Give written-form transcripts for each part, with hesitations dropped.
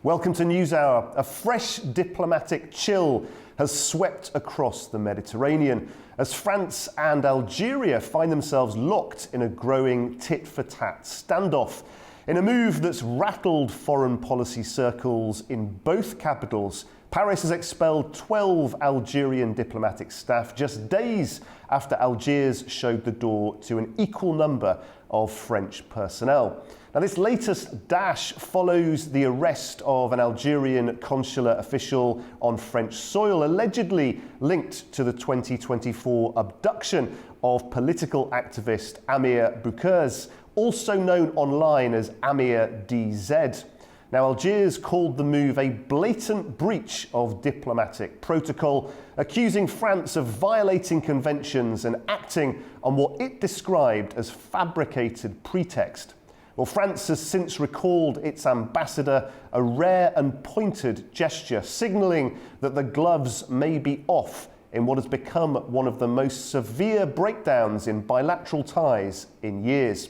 Welcome to Newshour. A fresh diplomatic chill has swept across the Mediterranean as France and Algeria find themselves locked in a growing tit-for-tat standoff. In a move that's rattled foreign policy circles in both capitals, Paris has expelled 12 Algerian diplomatic staff just days after Algiers showed the door to an equal number of French personnel. Now, this latest dash follows the arrest of an Algerian consular official on French soil, allegedly linked to the 2024 abduction of political activist Amir Boukers, also known online as Amir DZ. Now, Algiers called the move a blatant breach of diplomatic protocol, accusing France of violating conventions and acting on what it described as fabricated pretext. Well, France has since recalled its ambassador, a rare and pointed gesture, signalling that the gloves may be off in what has become one of the most severe breakdowns in bilateral ties in years.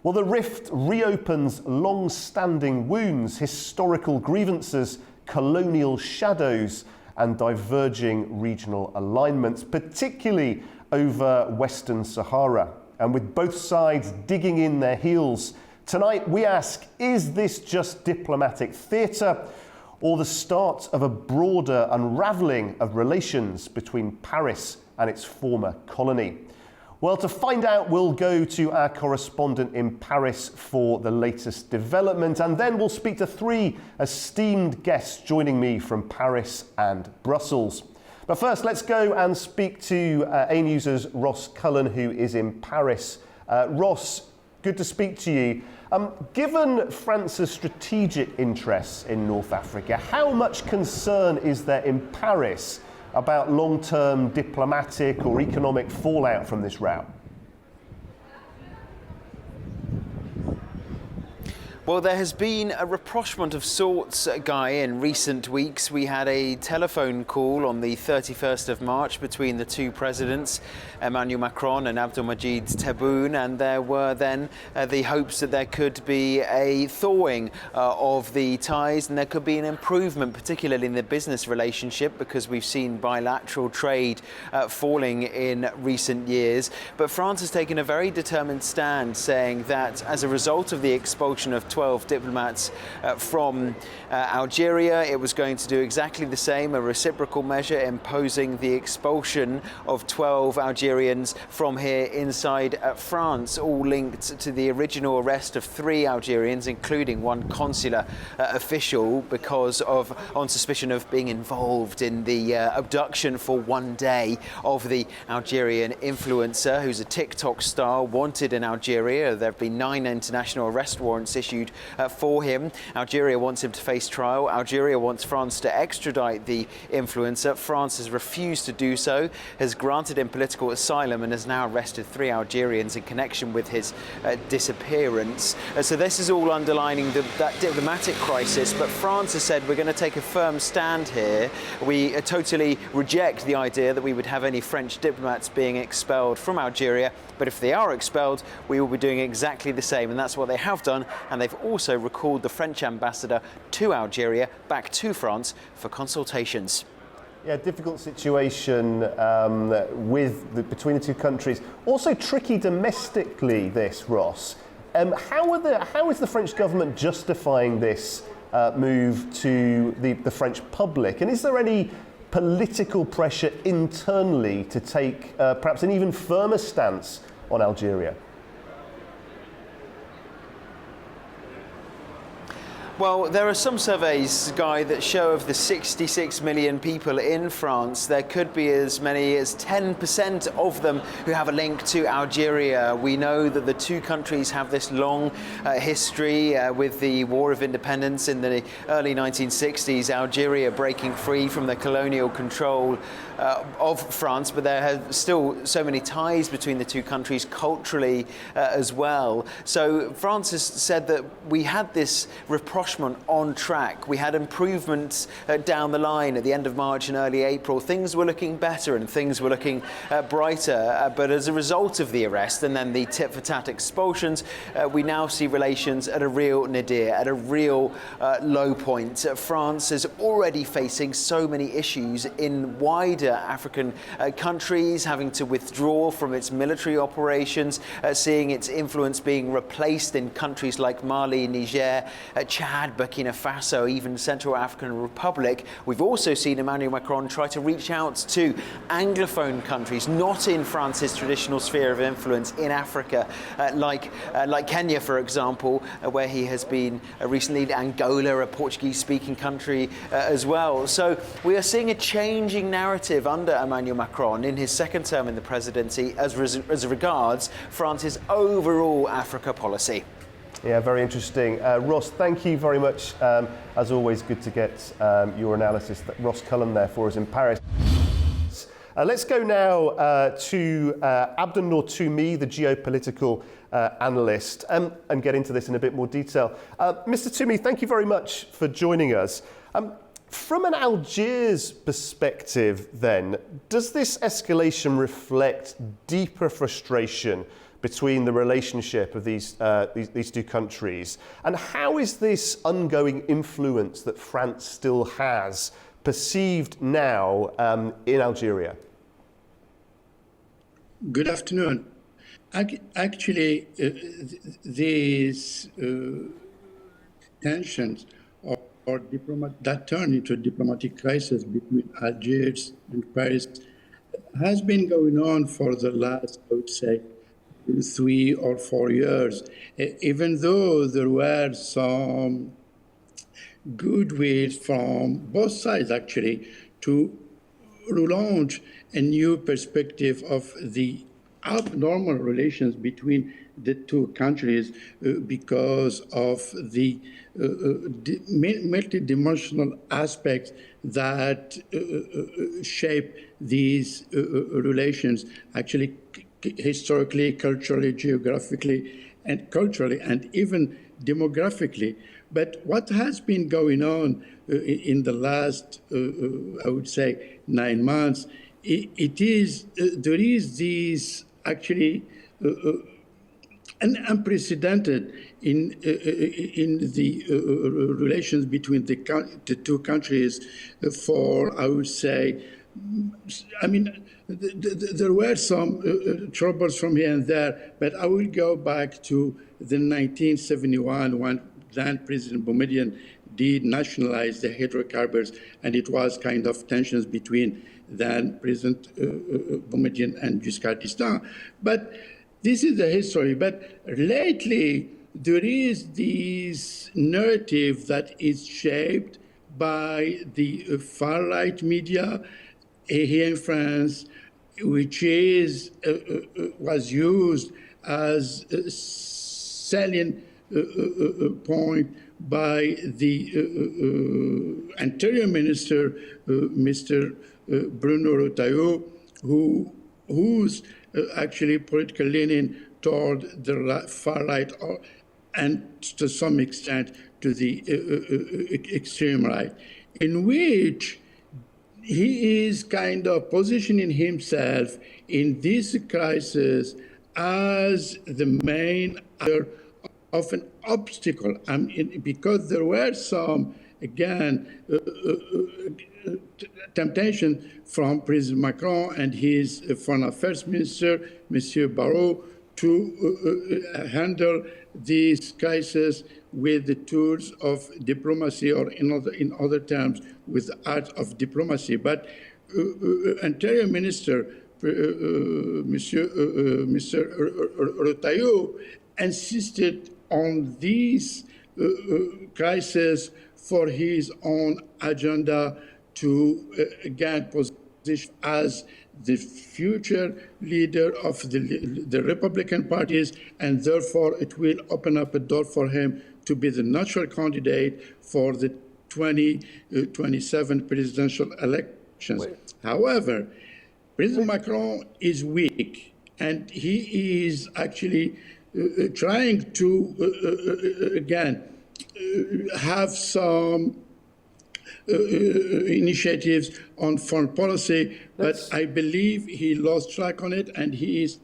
Well, the rift reopens long-standing wounds, historical grievances, colonial shadows, and diverging regional alignments, particularly over Western Sahara. And with both sides digging in their heels, tonight we ask, is this just diplomatic theatre or the start of a broader unravelling of relations between Paris and its former colony? Well, to find out, we'll go to our correspondent in Paris for the latest development, and then we'll speak to three esteemed guests joining me from Paris and Brussels. But first, let's go and speak to A News's Ross Cullen, who is in Paris. Ross, good to speak to you. Given France's strategic interests in North Africa, how much concern is there in Paris about long-term diplomatic or economic fallout from this route? Well, there has been a rapprochement of sorts, Guy, in recent weeks. We had a telephone call on the 31st of March between the two presidents, Emmanuel Macron and Abdelmadjid Tebboune, and there were then the hopes that there could be a thawing of the ties and there could be an improvement, particularly in the business relationship, because we've seen bilateral trade falling in recent years. But France has taken a very determined stand, saying that as a result of the expulsion of 12 diplomats from Algeria, it was going to do exactly the same, a reciprocal measure imposing the expulsion of 12 Algerians from here inside France, all linked to the original arrest of 3 Algerians, including one consular official, on suspicion of being involved in the abduction for one day of the Algerian influencer, who's a TikTok star wanted in Algeria. There have been 9 international arrest warrants issued for him. Algeria wants him to face trial. Algeria wants France to extradite the influencer. France has refused to do so, has granted him political asylum, and has now arrested 3 Algerians in connection with his disappearance. So this is all underlining that diplomatic crisis, but France has said we're going to take a firm stand here. We totally reject the idea that we would have any French diplomats being expelled from Algeria, but if they are expelled, we will be doing exactly the same, and that's what they have done, and they've also recalled the French ambassador to Algeria back to France for consultations. Yeah, difficult situation between the two countries. Also tricky domestically, this, Ross. How is the French government justifying this move to the French public? And is there any political pressure internally to take perhaps an even firmer stance on Algeria? Well, there are some surveys, Guy, that show of the 66 million people in France, there could be as many as 10% of them who have a link to Algeria. We know that the two countries have this long history with the War of Independence in the early 1960s, Algeria breaking free from the colonial control of France, but there are still so many ties between the two countries culturally as well. So France has said that we had this rapprochement rapprochement on track. We had improvements down the line at the end of March and early April. Things were looking better and things were looking brighter. But as a result of the arrest and then the tit-for-tat expulsions, we now see relations at a real nadir, at a real low point. France is already facing so many issues in wider African countries, having to withdraw from its military operations, seeing its influence being replaced in countries like Mali, Niger, Chad, Burkina Faso, even Central African Republic. We've also seen Emmanuel Macron try to reach out to Anglophone countries, not in France's traditional sphere of influence in Africa, like Kenya, for example, where he has been recently, Angola, a Portuguese-speaking country as well. So we are seeing a changing narrative under Emmanuel Macron in his second term in the presidency as regards France's overall Africa policy. Yeah, very interesting. Ross, thank you very much. As always, good to get your analysis. Ross Cullen there for us in Paris. Let's go now to Abdon Tumi, the geopolitical analyst, and get into this in a bit more detail. Mr. Tumi, thank you very much for joining us. From an Algiers perspective, then, does this escalation reflect deeper frustration between the relationship of these two countries? And how is this ongoing influence that France still has perceived now in Algeria? Good afternoon. Actually, these tensions or that turned into a diplomatic crisis between Algiers and Paris has been going on for the last, I would say, 3 or 4 years, even though there were some goodwill from both sides, actually, to relaunch a new perspective of the abnormal relations between the two countries because of the multidimensional aspects that shape these relations, actually historically, culturally, geographically, and culturally, and even demographically. But what has been going on in the last, I would say, 9 months, there is this actually an unprecedented in the relations between the two countries for, I would say, I mean, there were some troubles from here and there, but I will go back to the 1971 when then President Boumediene did nationalize the hydrocarbons, and it was kind of tensions between then President Boumediene and Giscard d'Estaing. But this is the history. But lately, there is this narrative that is shaped by the far-right media here in France, which was used as a selling point by the Interior Minister, Mr. Bruno Retailleau, who's actually political leaning toward the far right, and to some extent to the extreme right, in which he is kind of positioning himself in this crisis as the main actor of an obstacle. I mean, because there were some, again, temptation from President Macron and his Foreign Affairs Minister, Monsieur Barrot, to handle this crisis with the tools of diplomacy, or in other terms, with the art of diplomacy. But Interior Minister, Mr. Retailleau, insisted on this crisis for his own agenda to, again, position as the future leader of the Republican parties, and therefore it will open up a door for him to be the natural candidate for the 2027 presidential elections. However, President Macron is weak, and he is actually trying to, again, have some initiatives on foreign policy, but I believe he lost track on it, and he's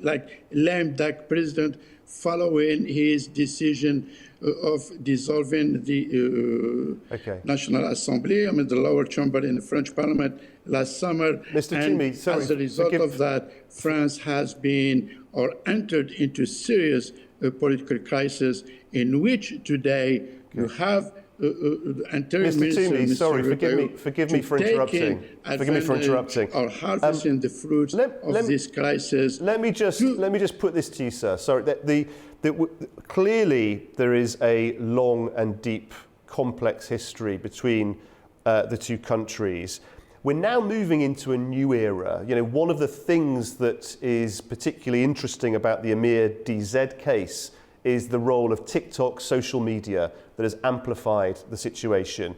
like lame duck president following his decision of dissolving the National Assembly, the lower chamber in the French Parliament last summer. Mr. And Tumi, sorry, as a result of that, France has been or entered into serious political crisis in which today you have Mr. Tumi, sorry, forgive me for interrupting. Forgive me for interrupting. Or harvesting the fruits of this crisis. Let me just put this to you, sir. Sorry, clearly there is a long and deep, complex history between the two countries. We're now moving into a new era. You know, one of the things that is particularly interesting about the Amir DZ case is the role of TikTok, social media, that has amplified the situation.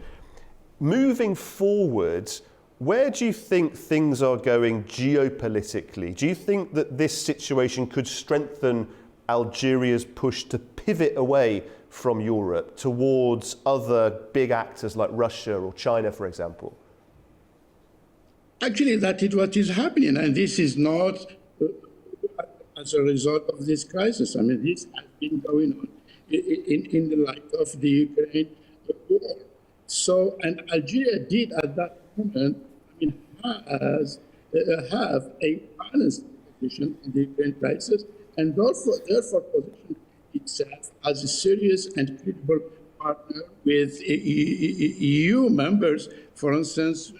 Moving forward, where do you think things are going geopolitically? Do you think that this situation could strengthen Algeria's push to pivot away from Europe towards other big actors like Russia or China, for example? Actually, that is what is happening, and this is not as a result of this crisis. I mean, this has been going on in the light of the Ukraine war. So, and Algeria did at that moment, have a balanced position in the Ukraine crisis, and therefore positioned itself as a serious and credible partner with EU members. For instance,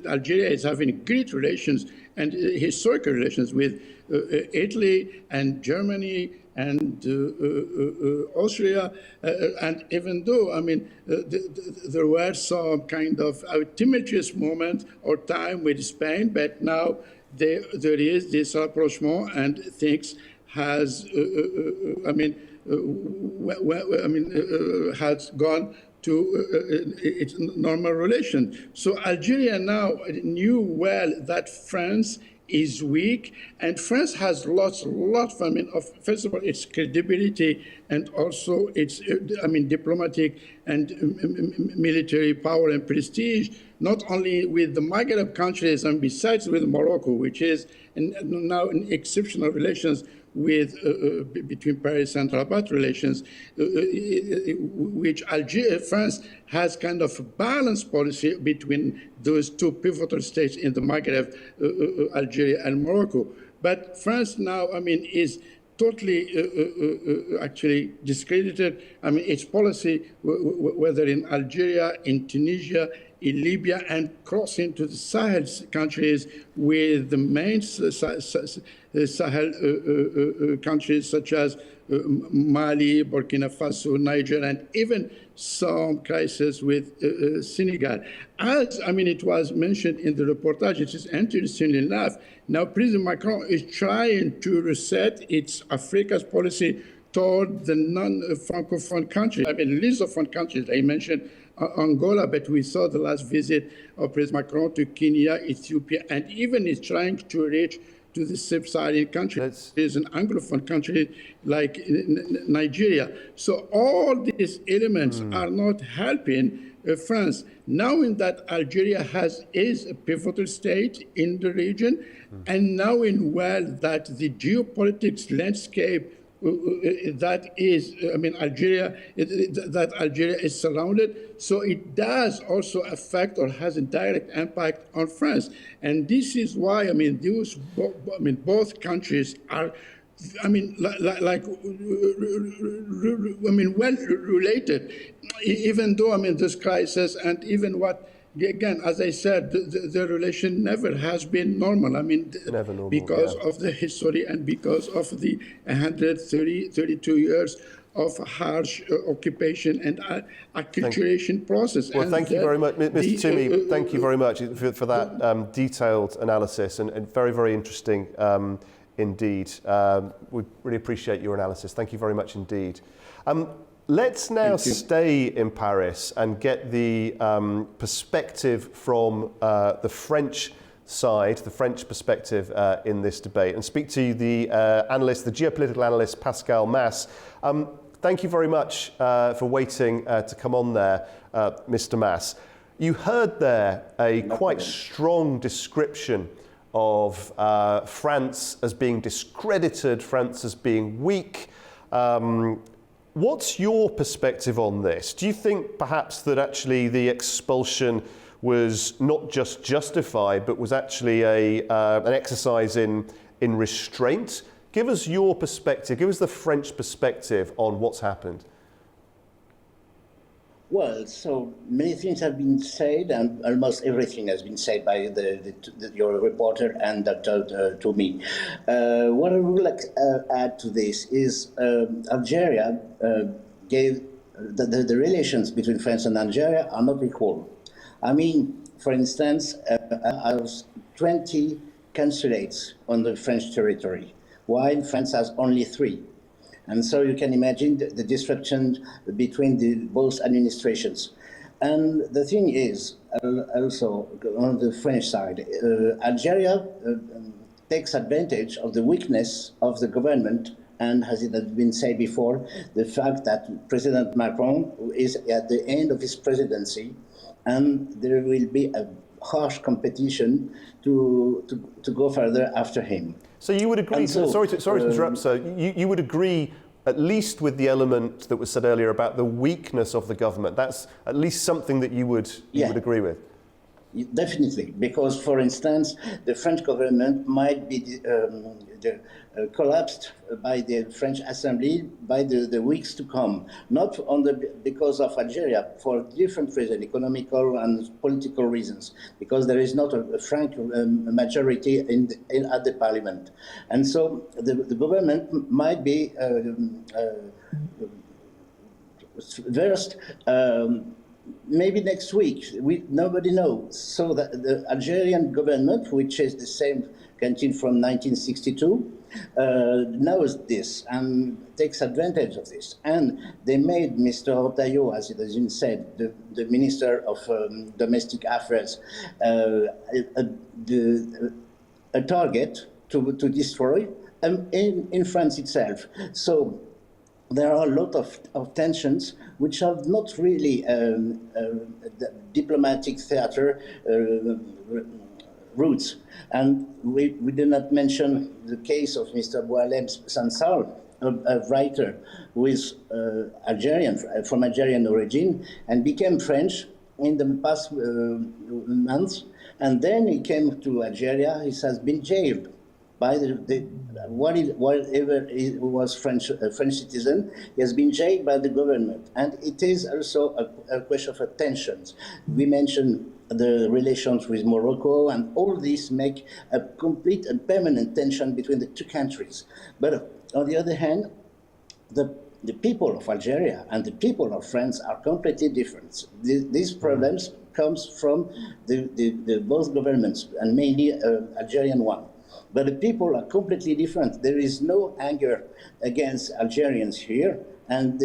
Algeria is having great relations and historical relations with Italy and Germany and Austria, and even though there were some kind of tumultuous moment or time with Spain, but now there is this rapprochement and things has has gone to its normal relation. So Algeria now knew well that France is weak, and France has lost a lot of first of all, its credibility and also its, diplomatic and military power and prestige, not only with the Maghreb countries and besides with Morocco, which is now in exceptional relations with between Paris and Rabat relations, which France has kind of a balanced policy between those two pivotal states in the Maghreb, Algeria and Morocco. But France now, is totally actually discredited. Its policy, whether in Algeria, in Tunisia, in Libya, and crossing to the Sahel countries with the main Sahel countries such as Mali, Burkina Faso, Niger, and even some crisis with Senegal. As it was mentioned in the reportage, it is interesting enough. Now, President Macron is trying to reset its Africa's policy toward the non-Francophone countries. Lusophone countries. I mentioned Angola, but we saw the last visit of President Macron to Kenya, Ethiopia, and even is trying to reach to the sub-Saharan countries and Anglophone countries like Nigeria. So all these elements are not helping France, knowing that Algeria is a pivotal state in the region, and knowing well that the geopolitics landscape that is, Algeria is surrounded, so it does also affect or has a direct impact on France, and this is why both countries are, well related, even though this crisis and even what. Again, as I said, the relation never has been normal. Never normal, because of the history and because of the 32 years of harsh occupation and acculturation process. Well, thank you very much, Mr. Tumi. Thank you very much for that detailed analysis and very, very interesting indeed. We really appreciate your analysis. Thank you very much indeed. Let's now stay in Paris and get the perspective from the French side, the French perspective in this debate, and speak to the analyst, the geopolitical analyst Pascal Mass. Thank you very much for waiting to come on there, Mr. Mas. You heard there a quite strong description of France as being discredited, France as being weak. What's your perspective on this? Do you think perhaps that actually the expulsion was not just justified, but was actually an exercise in restraint? Give us your perspective, give us the French perspective on what's happened. Well, so many things have been said, and almost everything has been said by your reporter and Dr. Tumi. What I would like to add to this is Algeria gave the relations between France and Algeria are not equal. I mean, for instance, I was 20 consulates on the French territory, while France has only 3. And so you can imagine the disruption between both administrations. And the thing is, also on the French side, Algeria takes advantage of the weakness of the government, and as it has been said before, the fact that President Macron is at the end of his presidency, and there will be a harsh competition to go further after him. So you would agree, sorry to interrupt, sir, you would agree at least with the element that was said earlier about the weakness of the government. That's at least something that you would agree with. Definitely, because, for instance, the French government might be collapsed by the French Assembly by the weeks to come, not because of Algeria, for different reasons, economical and political reasons, because there is not a frank majority at the parliament. And so the government might be versed maybe next week. Nobody knows. So the Algerian government, which is the same canteen from 1962, knows this and takes advantage of this. And they made Mr. Rotaillot, as it has been said, the Minister of Domestic Affairs, a target to destroy in France itself. So there are a lot of tensions which are not really diplomatic theater roots. And we did not mention the case of Mr. Boualem Sansal, a writer who is Algerian, from Algerian origin, and became French in the past months. And then he came to Algeria. He has been jailed by whatever he was a French citizen. He has been jailed by the government. And it is also a question of tensions. We mentioned the relations with Morocco, and all this make a complete and permanent tension between the two countries. But on the other hand, the people of Algeria and the people of France are completely different. These problems comes from the both governments, and mainly Algerian one. But the people are completely different. There is no anger against Algerians here, and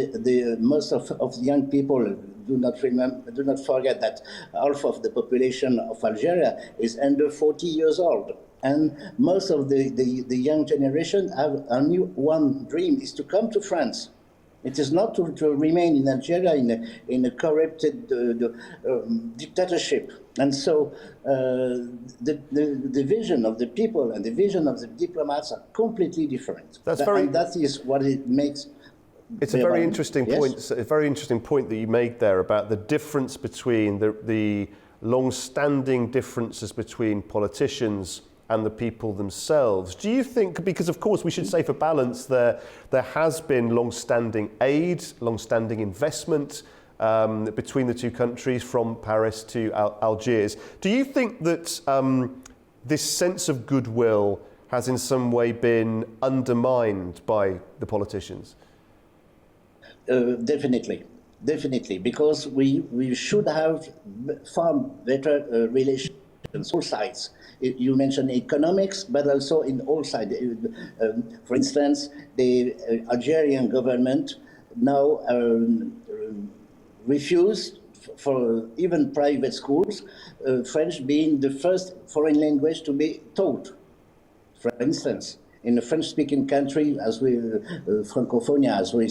most of the young people do not forget that half of the population of Algeria is under 40 years old. And most of the young generation have only one dream, is to come to France. It is not to remain in Algeria in a corrupted dictatorship. And so the vision of the people and the vision of the diplomats are completely different. And that is what it makes. It's a very interesting point. Yes? A very interesting point that you made there about the difference between the long-standing differences between politicians and the people themselves. Do you think, because of course we should say for balance, there has been long-standing aid, long-standing investment between the two countries from Paris to Algiers. Do you think that this sense of goodwill has in some way been undermined by the politicians? Definitely, because we should have far better relations on all sides. You mentioned economics, but also in all sides. For instance, the Algerian government now refused for even private schools, French being the first foreign language to be taught, for instance. in a French-speaking country, as we Francophonia, as we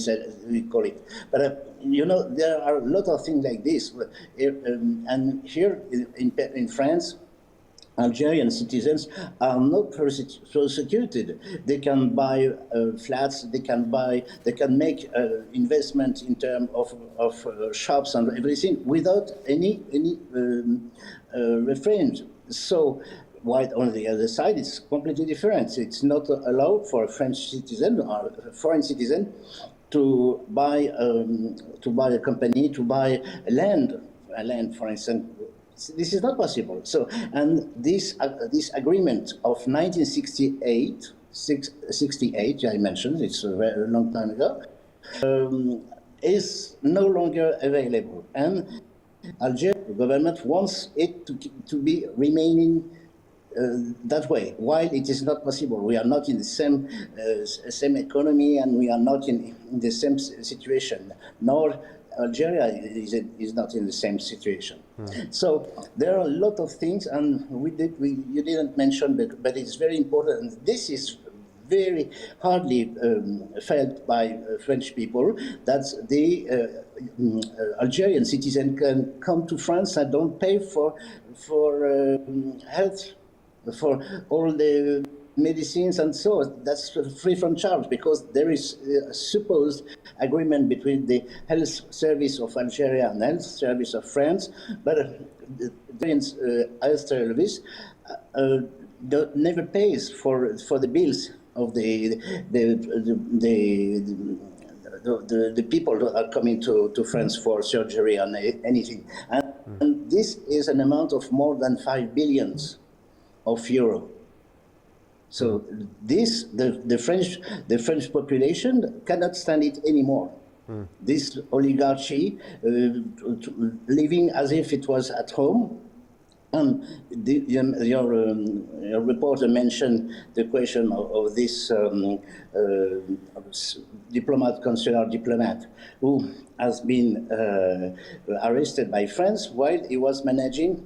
call it. But there are a lot of things like this, and here in France, Algerian citizens are not persecuted. They can buy flats. They can make investment in terms of shops and everything without any referendum. So, while on the other side, it's completely different. It's not allowed for a French citizen or a foreign citizen to buy a company, to buy land, for instance. This is not possible. So, and this agreement of 1968, I mentioned, it's a very long time ago, is no longer available. And Algerian government wants it to be remaining that way, while it is not possible. We are not in the same economy, and we are not in the same situation, nor Algeria is not in the same situation. So there are a lot of things, and you didn't mention, but it's very important. And this is very hardly felt by French people, that the Algerian citizen can come to France and don't pay for health, for all the medicines and so on. That's free from charge, because there is a supposed agreement between the health service of Algeria and the health service of France, but the health service never pays for the bills of the people who are coming to France for surgery and anything. And this is an amount of more than 5 billion of euro. So this, the French population cannot stand it anymore. This oligarchy living as if it was at home. And your reporter mentioned the question of this consular diplomat who has been arrested by France while he was managing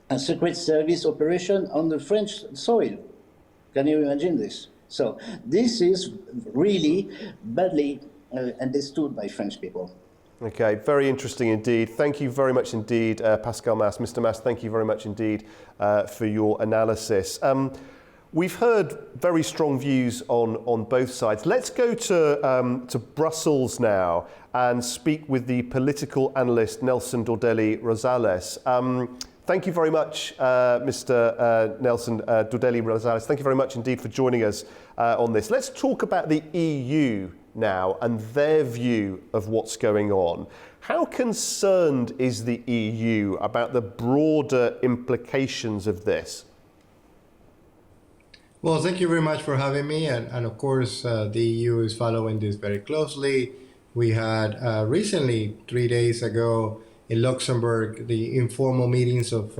a secret service operation on the French soil. Can you imagine this? So this is really badly understood by French people. Okay, very interesting indeed. Thank you very much indeed, Pascal Mas. Mr. Mas, thank you very much indeed for your analysis. We've heard very strong views on both sides. Let's go to Brussels now and speak with the political analyst Nelson Dordelli Rosales. Thank you very much, Mr. Nelson Dordelli Rosales. Thank you very much indeed for joining us on this. Let's talk about the EU now and their view of what's going on. How concerned is the EU about the broader implications of this? Well, thank you very much for having me. And of course, the EU is following this very closely. We had recently, 3 days ago, in Luxembourg, the informal meetings of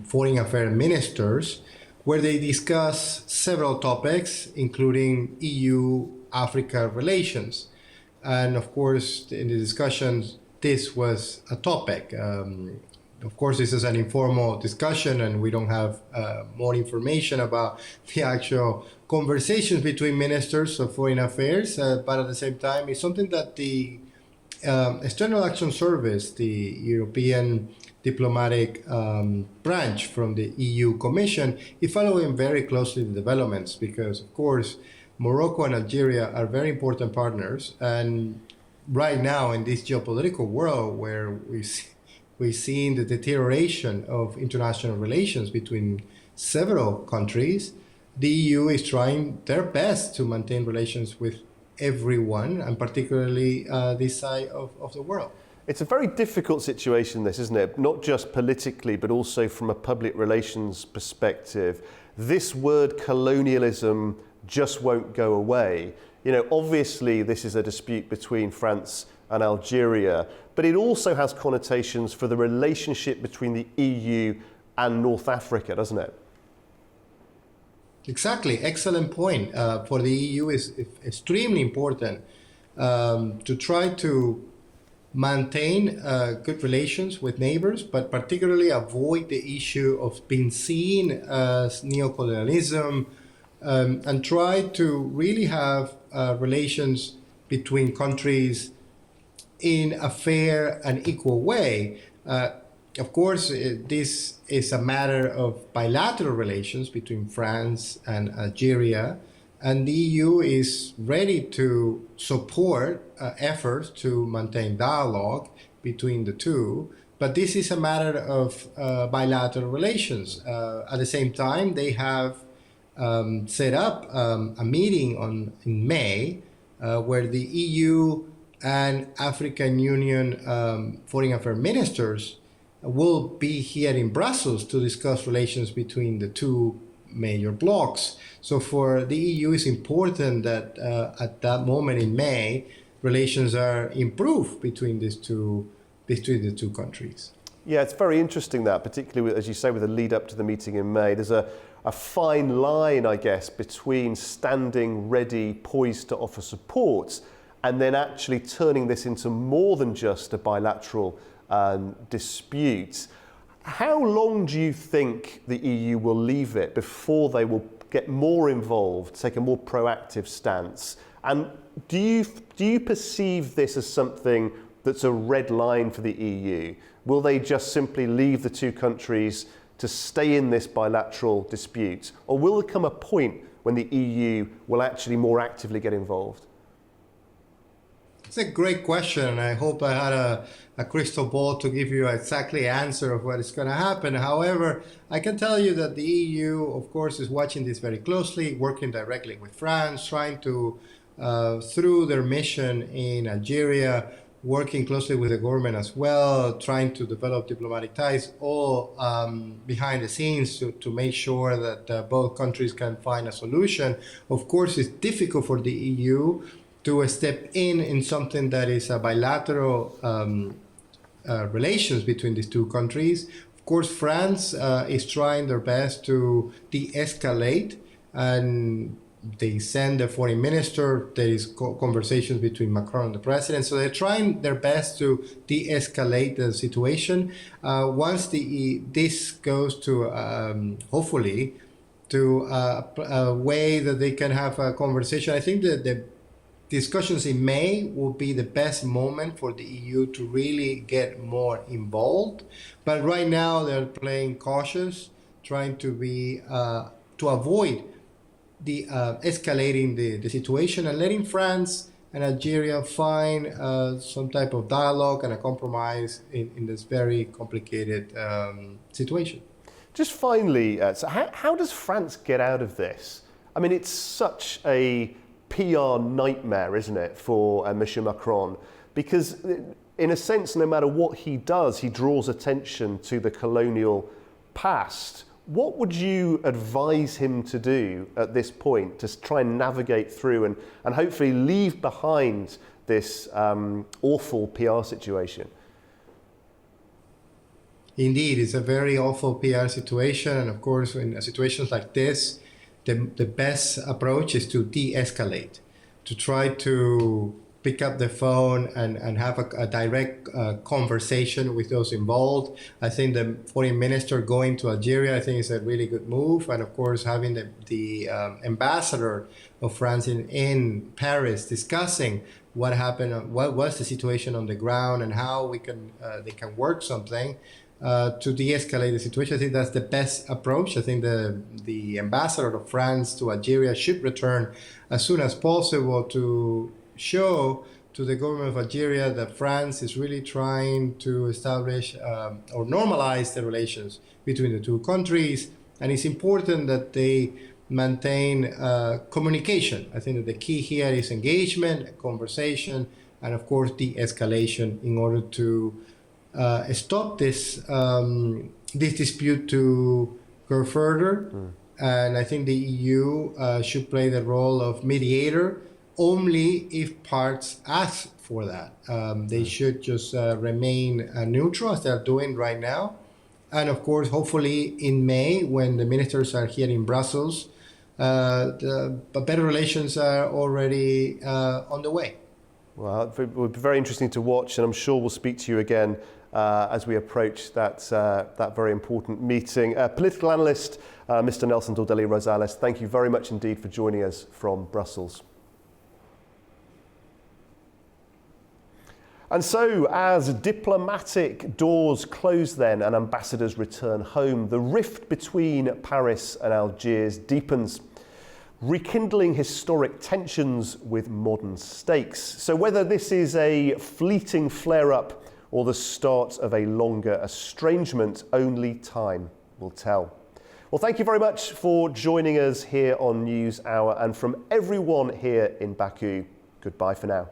foreign affairs ministers, where they discuss several topics, including EU-Africa relations. And of course, in the discussions, this was a topic. Of course, this is an informal discussion, and we don't have more information about the actual conversations between ministers of foreign affairs. But at the same time, it's something that the External Action Service, the European diplomatic branch from the EU Commission, is following very closely the developments, because, of course, Morocco and Algeria are very important partners. And right now, in this geopolitical world where we're seeing the deterioration of international relations between several countries, the EU is trying their best to maintain relations with everyone, and particularly this side of the world. It's a very difficult situation, this, isn't it? Not just politically, but also from a public relations perspective. This word colonialism just won't go away. You know, obviously this is a dispute between France and Algeria, but it also has connotations for the relationship between the EU and North Africa, doesn't it? Exactly, excellent point. For the EU, is extremely important to try to maintain good relations with neighbors, but particularly avoid the issue of being seen as neocolonialism and try to really have relations between countries in a fair and equal way. Of course, this is a matter of bilateral relations between France and Algeria, and the EU is ready to support efforts to maintain dialogue between the two. But this is a matter of bilateral relations. At the same time, they have set up a meeting in May where the EU and African Union foreign affairs ministers will be here in Brussels to discuss relations between the two major blocs. So for the EU, it's important that at that moment in May, relations are improved between the two countries. Yeah, it's very interesting that, particularly, as you say, with the lead up to the meeting in May. There's a fine line, I guess, between standing ready, poised to offer support, and then actually turning this into more than just a bilateral dispute. How long do you think the EU will leave it before they will get more involved, take a more proactive stance? And do you perceive this as something that's a red line for the EU? Will they just simply leave the two countries to stay in this bilateral dispute? Or will there come a point when the EU will actually more actively get involved? It's a great question, and I hope I had a crystal ball to give you exactly answer of what is going to happen. However, I can tell you that the EU, of course, is watching this very closely, working directly with France, trying to, through their mission in Algeria, working closely with the government as well, trying to develop diplomatic ties, all behind the scenes to make sure that both countries can find a solution. Of course, it's difficult for the EU to step in something that is a bilateral relations between these two countries. Of course, France is trying their best to de-escalate, and they send the foreign minister. There is conversations between Macron and the president, so they're trying their best to de-escalate the situation. Once this goes to hopefully to a way that they can have a conversation, I think that the discussions in May will be the best moment for the EU to really get more involved. But right now they're playing cautious, trying to be to avoid the escalating the situation and letting France and Algeria find some type of dialogue and a compromise in this very complicated situation. Just finally, so how does France get out of this? I mean, it's such a PR nightmare, isn't it, for Monsieur Macron? Because in a sense, no matter what he does, he draws attention to the colonial past. What would you advise him to do at this point to try and navigate through and hopefully leave behind this awful PR situation? Indeed, it's a very awful PR situation. And of course, in situations like this, the best approach is to de-escalate, to try to pick up the phone and have a direct conversation with those involved. I think the foreign minister going to Algeria, I think is a really good move. And of course, having the ambassador of France in Paris discussing what happened, what was the situation on the ground and how they can work something to de-escalate the situation. I think that's the best approach. I think the ambassador of France to Algeria should return as soon as possible to show to the government of Algeria that France is really trying to establish or normalize the relations between the two countries. And it's important that they maintain communication. I think that the key here is engagement, conversation, and of course de-escalation in order to stop this dispute to go further. And I think the EU should play the role of mediator only if parts ask for that. They should just remain neutral as they're doing right now. And of course, hopefully in May, when the ministers are here in Brussels, the better relations are already on the way. Well, it will be very interesting to watch, and I'm sure we'll speak to you again as we approach that very important meeting. Political analyst, Mr. Nelson Dordelli Rosales, thank you very much indeed for joining us from Brussels. And so, as diplomatic doors close then and ambassadors return home, the rift between Paris and Algiers deepens, rekindling historic tensions with modern stakes. So whether this is a fleeting flare-up or the start of a longer estrangement, only time will tell. Well, thank you very much for joining us here on NewsHour, and from everyone here in Baku, goodbye for now.